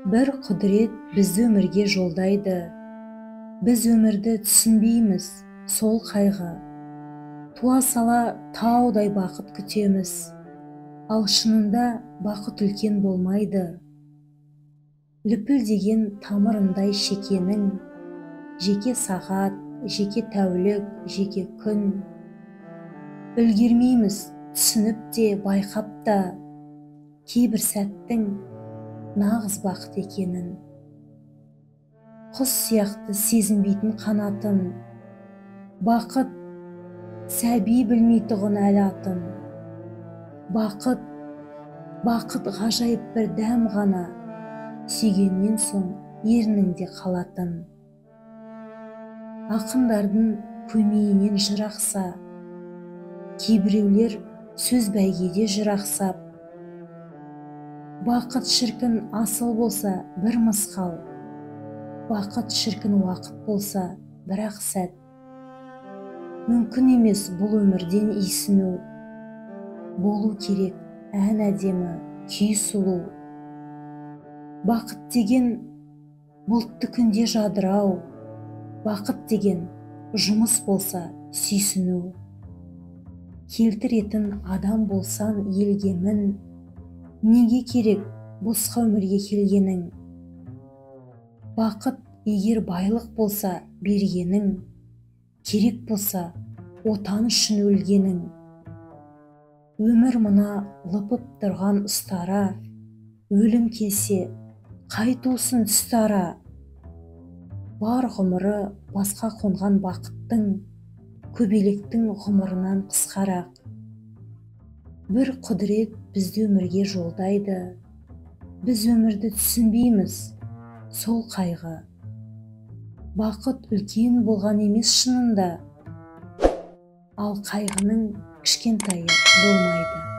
Бір құдірет бізді өмірге жолдайды. Біз өмірді түсінбейміз, сол қайғы. Туа сала таудай бақыт күтеміз. Ал шынында бақыт үлкен болмайды. Лүпілдеген тамырындай шекенің, жеке сағат, жеке тәулік, жеке күн. Үлгермейміз түсініп те, байқап та, кейбір сәттің нағыз бақыт екенін. Құс сияқты сезінбейтін қанатын, бақыт сәби білмейтұғын әлі атын. Бақыт ғажайып бір дәм ғана, сүйгеннен соң ерніңде қалатын. Ақындардың көмейінен жыр ақса, кейбіреулер сөз бәйгеде жүр ақсап. Бақыт шіркін асыл болса бір мысқал, бақыт шіркін уақыт болса бір-ақ сәт. Мүмкін емес бұл өмірден исіну, болу керек ән әдемі, күй сұлу. Бақыт деген бұлтты күнде жадырау, бақыт деген жұмыс болса сүйсіну. Келтіретін адам болсан елге мін, неге керек босқа өмірге келгенің? Бақыт егер байлық болса бергенің, керек болса отан үшін өлгенің. Өмір мына лыпып тұрған ұстара, өлім келсе қайтусын түсті ара. Бар ғұмыры басқа қонған бақыттың, көбелектің ғұмырынан қысқарақ. Бір құдірет бізді өмірге жолдайды. Біз өмірді түсінбейміз, сол қайғы. Бақыт үлкен болған емес шынында, ал қайғының кішкентайы болмайды.